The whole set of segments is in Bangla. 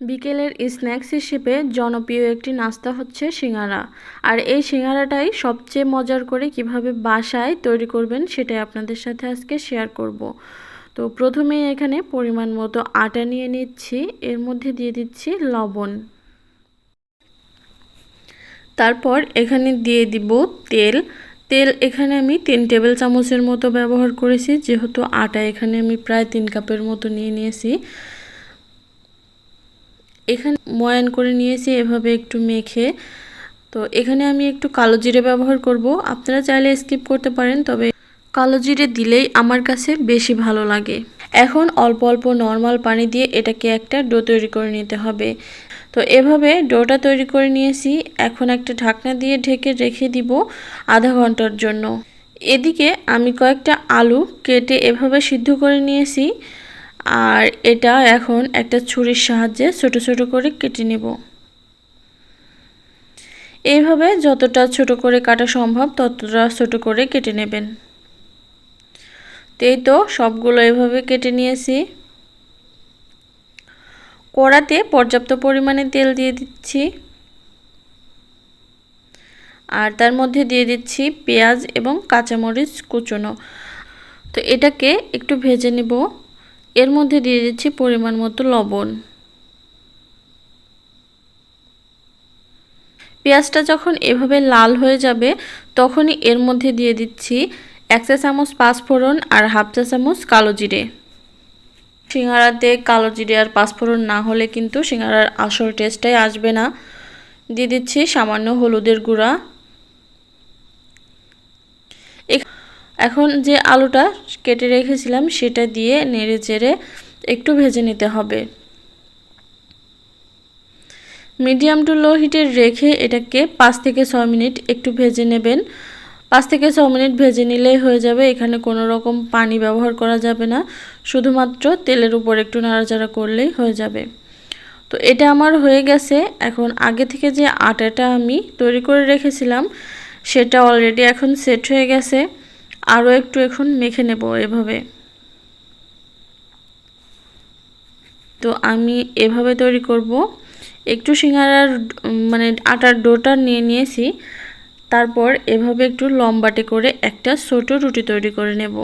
বিকেলের স্ন্যাক্স হিসেবে জনপ্রিয় একটি নাস্তা হচ্ছে সিঙ্গারা। আর এই সিঙ্গারাটাই সবচেয়ে মজার করে কিভাবে বাসায় তৈরি করবেন সেটাই আপনাদের সাথে আজকে শেয়ার করব। তো প্রথমেই এখানে পরিমাণ মতো আটা নিয়ে নিচ্ছি, এর মধ্যে দিয়ে দিচ্ছি লবণ। তারপর এখানে দিয়ে দিব তেল। তেল এখানে আমি 3 টেবিল চামচের মতো ব্যবহার করেছি, যেহেতু আটা এখানে আমি প্রায় 3 কাপের মতো নিয়ে নিয়েছি। এখানে ময়ান করে নিয়েছি এভাবে একটু মেখে। তো এখানে আমি একটু কালো জিরে ব্যবহার করব, আপনারা চাইলে স্কিপ করতে পারেন, তবে কালো জিরে দিলেই আমার কাছে বেশি ভালো লাগে। এখন অল্প অল্প নর্মাল পানি দিয়ে এটাকে একটা ডো তৈরি করে নিতে হবে। তো এভাবে ডোটা তৈরি করে নিয়েছি, এখন একটা ঢাকনা দিয়ে ঢেকে রেখে দিব আধা ঘন্টার জন্য। এদিকে আমি কয়েকটা আলু কেটে এভাবে সিদ্ধ করে নিয়েছি, আর এটা এখন একটা ছুরির সাহায্যে ছোট ছোট করে কেটে নেব। এইভাবে যতটা ছোট করে কাটা সম্ভব ততটা ছোট করে কেটে নেবেন। এই তো সবগুলো এভাবে কেটে নিয়েছি। কড়াতে পর্যাপ্ত পরিমাণে তেল দিয়ে দিচ্ছি, আর তার মধ্যে দিয়ে দিচ্ছি পেঁয়াজ এবং কাঁচামরিচ কুচনো। তো এটাকে একটু ভেজে নেব। এর মধ্যে দিয়ে দিচ্ছি পরিমাণ মতো লবণ। পেঁয়াজটা যখন এভাবে লাল হয়ে যাবে তখনই এর মধ্যে দিয়ে দিচ্ছি 1 চা চামচ পাঁচফোড়ন আর হাফ চা চামচ কালো জিরে। সিঙ্গারাতে কালো জিরে আর পাঁচফোড়ন না হলে কিন্তু সিঙ্গারার আসল টেস্টটাই আসবে না। দিয়ে দিচ্ছি সামান্য হলুদের গুঁড়া। এখন যে আলুটা কেটে রেখেছিলাম সেটা দিয়ে নেড়ে চেড়ে একটু ভেজে নিতে হবে। মিডিয়াম টু লো হিটে রেখে এটাকে 5 থেকে 6 মিনিট একটু ভেজে নেবেন। 5 থেকে 6 মিনিট ভেজে নিলেই হয়ে যাবে। এখানে কোনো রকম পানি ব্যবহার করা যাবে না, শুধুমাত্র তেলের উপর একটু নাড়াচাড়া করলেই হয়ে যাবে। তো এটা আমার হয়ে গেছে। এখন আগে থেকে যে আটাটা আমি তৈরি করে রেখেছিলাম সেটা অলরেডি এখন সেট হয়ে গেছে। আরও একটু এখন মেখে নেব এভাবে। তো আমি এভাবে তৈরি করব। একটু সিঙ্গারার আটার ডোটা নিয়ে নিয়েছি, তারপর এভাবে একটু লম্বাটে করে একটা ছোট রুটি তৈরি করে নেব।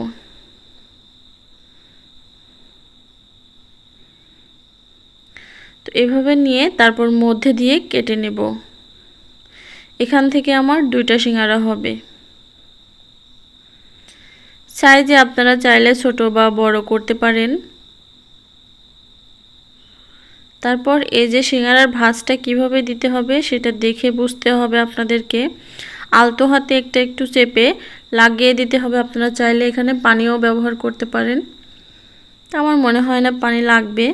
তো এভাবে নিয়ে তারপর মধ্যে দিয়ে কেটে নেব। এখান থেকে আমার 2টা সিঙ্গারা হবে। সাইজে আপনারা চাইলে ছোট বা বড় করতে পারেন। তারপর এই যে সিঙ্গারার ভাঁজটা কিভাবে দিতে হবে সেটা দেখে বুঝতে হবে আপনাদেরকে। আলতো হাতে একটু চেপে লাগিয়ে দিতে হবে। আপনারা চাইলে এখানে পানিও ব্যবহার করতে পারেন, আমার মনে হয় না পানি লাগবে।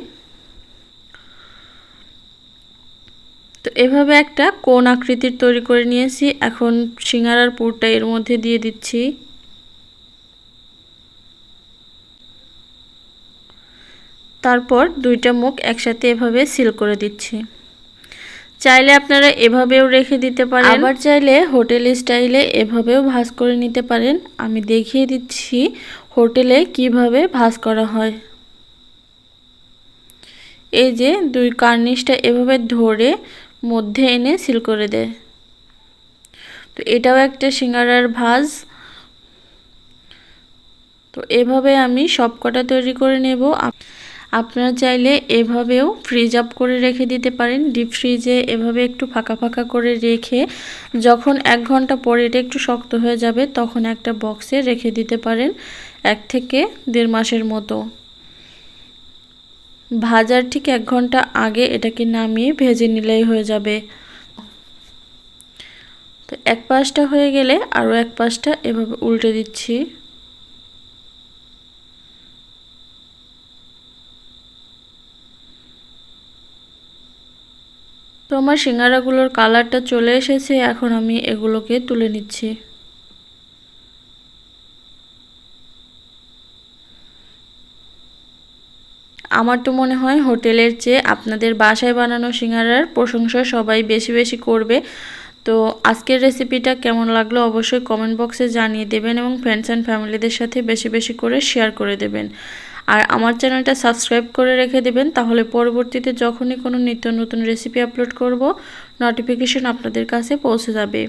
তো এভাবে একটা কোণ আকৃতির তৈরি করে নিয়েছি। এখন সিঙ্গারার পুরটা এর মধ্যে দিয়ে দিচ্ছি। তারপর 2টা মুখ একসাথে এভাবে সিল করে দিচ্ছি। চাইলে আপনারা এভাবেও রেখে দিতে পারেন, আবার চাইলে হোটেল স্টাইলে এভাবেও ভাঁজ করে নিতে পারেন। আমি দেখিয়ে দিচ্ছি হোটেলে কিভাবে ভাঁজ করা হয়। এই যে 2 কার্নিশটা এভাবে ধরে মধ্যে এনে সিল করে দেয়। তো এটাও একটা সিঙ্গারার ভাঁজ। তো এভাবে আমি সবকটা তৈরি করে নেব। আপনারা চাইলে এভাবেও ফ্রিজ আপ করে রেখে দিতে পারেন। ডিপ ফ্রিজে এভাবে একটু ফাঁকা ফাঁকা করে রেখে যখন 1 ঘন্টা পরে এটা একটু শক্ত হয়ে যাবে তখন একটা বক্সে রেখে দিতে পারেন 1 থেকে 1.5 মাসের মতো। ভাজার ঠিক 1 ঘন্টা আগে এটাকে নামিয়ে ভেজে নিলেই হয়ে যাবে। তো এক পাশটা হয়ে গেলে আরও এক পাশটা এভাবে উল্টে দিচ্ছি। তো আমার সিঙ্গারাগুলোর কালারটা চলে এসেছে, এখন আমি এগুলোকে তুলে নিচ্ছি। আমার তো মনে হয় হোটেলের চেয়ে আপনাদের বাসায় বানানো সিঙ্গারার প্রশংসা সবাই বেশি বেশি করবে। তো আজকের রেসিপিটা কেমন লাগলো অবশ্যই কমেন্ট বক্সে জানিয়ে দেবেন এবং ফ্রেন্ডস অ্যান্ড ফ্যামিলিদের সাথে বেশি বেশি করে শেয়ার করে দেবেন। আর আমার চ্যানেলটা সাবস্ক্রাইব করে রেখে দেবেন, তাহলে পরবর্তীতে যখনই কোনো নিত্য নতুন রেসিপি আপলোড করব নোটিফিকেশন আপনাদের কাছে পৌঁছে যাবে।